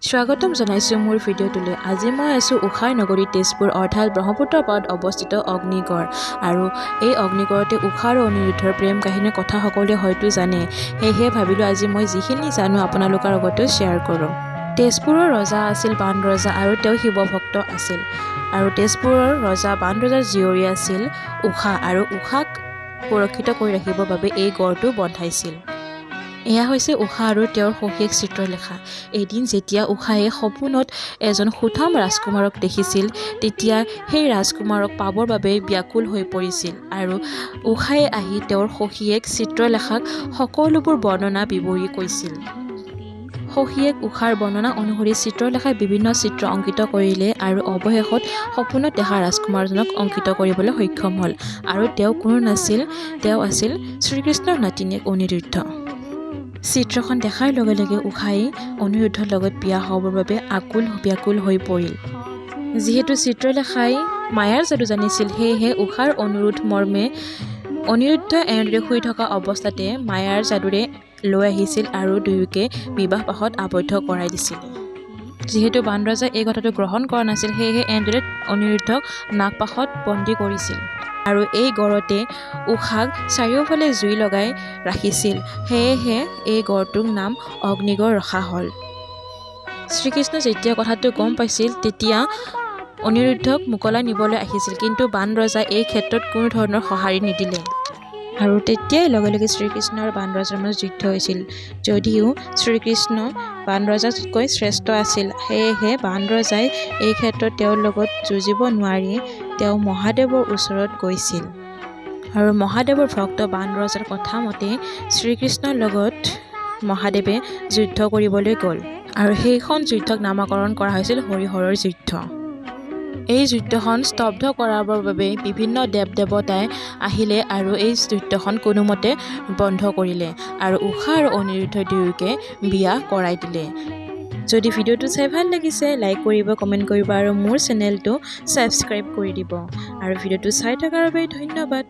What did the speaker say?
স্বাগতম জনাইছোঁ মোৰ ভিডিঅ'টোলৈ। আজি মই আছোঁ উষাৰ নগৰী তেজপুৰ অৰ্থাৎ ব্ৰহ্মপুত্ৰ পাৰত অৱস্থিত অগ্নিগড়। আৰু এই অগ্নিগড়তে উষা আৰু অনিৰুদ্ধৰ প্ৰেম কাহিনীৰ কথা সকলোৱে হয়তো জানে। সেয়েহে ভাবিলোঁ আজি মই যিখিনি জানো আপোনালোকৰ লগতো শ্বেয়াৰ কৰোঁ। তেজপুৰৰ ৰজা আছিল বাণৰজা আৰু তেওঁ শিৱভক্ত আছিল। আৰু তেজপুৰৰ ৰজা বাণৰজাৰ জীয়ৰী আছিল উষা আৰু উষাক সুৰক্ষিত কৰি ৰাখিবৰ বাবে এই গড়টো বন্ধাইছিল। এয়া হৈছে উষা আৰু তেওঁৰ সখীয়েক চিত্ৰলেখা। এদিন যেতিয়া উষায়ে সপোনত এজন সুঠাম ৰাজকুমাৰক দেখিছিল, তেতিয়া সেই ৰাজকুমাৰক পাবৰ বাবে ব্যাকুল হৈ পৰিছিল আৰু উষায়ে আহি তেওঁৰ সখীয়েক চিত্ৰলেখাক সকলোবোৰ বৰ্ণনা বিৱৰি কৈছিল। সখীয়েক উষাৰ বৰ্ণনা অনুসৰি চিত্ৰলেখাই বিভিন্ন চিত্ৰ অংকিত কৰিলে আৰু অৱশেষত সপোনত দেখা ৰাজকুমাৰজনক অংকিত কৰিবলৈ সক্ষম হ'ল। আৰু তেওঁ কোনো নাছিল, তেওঁ আছিল শ্ৰীকৃষ্ণৰ নাতিনীয়েক অনিৰুদ্ধ। চিত্ৰখন দেখাৰ লগে লগে উষাই অনিৰুদ্ধৰ লগত বিয়া হ'বৰ বাবে আকুল ব্যাকুল হৈ পৰিল। যিহেতু চিত্ৰলেখাই মায়াৰ যাদু জানিছিল, সেয়েহে উষাৰ অনুৰোধ মৰ্মে অনিৰুদ্ধ এনেদৰে শুই থকা অৱস্থাতে মায়াৰ যাদুৰে লৈ আহিছিল আৰু দুয়োকে বিবাহ পাশত আবদ্ধ কৰাই দিছিল। যিহেতু বাণৰজাই এই কথাটো গ্ৰহণ কৰা নাছিল, সেয়েহে এনেদৰে অনিৰুদ্ধক নাগপাশত বন্দী কৰিছিল। আৰু এই গড়তে উষাক চাৰিওফালে জুই লগাই ৰাখিছিল, সেয়েহে এই গড়টোৰ নাম অগ্নিগড় ৰখা হ'ল। শ্ৰীকৃষ্ণ যেতিয়া কথাটো গম পাইছিল, তেতিয়া অনিৰুদ্ধক মোকলাই নিবলৈ আহিছিল, কিন্তু বাণৰজাই এই ক্ষেত্ৰত কোনো ধৰণৰ সঁহাৰি নিদিলে। আৰু তেতিয়াই লগে লগে শ্ৰীকৃষ্ণ আৰু বাণৰজাৰ মাজত যুদ্ধ হৈছিল। যদিও শ্ৰীকৃষ্ণ বাণৰজাতকৈ শ্ৰেষ্ঠ আছিল, সেয়েহে বাণৰজাই এই ক্ষেত্ৰত তেওঁৰ লগত যুঁজিব নোৱাৰি তেওঁ মহাদেৱৰ ওচৰত গৈছিল। আৰু মহাদেৱৰ ভক্ত বাণৰজাৰ কথা মতে শ্ৰীকৃষ্ণৰ লগত মহাদেৱে যুদ্ধ কৰিবলৈ গ'ল। আৰু সেইখন যুদ্ধক নামাকৰণ কৰা হৈছিল হৰিহৰৰ যুদ্ধ। এই যুদ্ধখন স্তব্ধ কৰাবৰ বাবে বিভিন্ন দেৱ দেৱতাই আহিলে আৰু এই যুদ্ধখন কোনোমতে বন্ধ কৰিলে আৰু উষা আৰু অনিৰুদ্ধ দুয়োকে বিয়া কৰাই দিলে। যদি ভিডিঅ'টো চাই ভাল লাগিছে, লাইক কৰিব, কমেণ্ট কৰিব আৰু মোৰ চেনেলটো ছাবস্ক্ৰাইব কৰি দিব। আৰু ভিডিঅ'টো চাই থকাৰ বাবে ধন্যবাদ।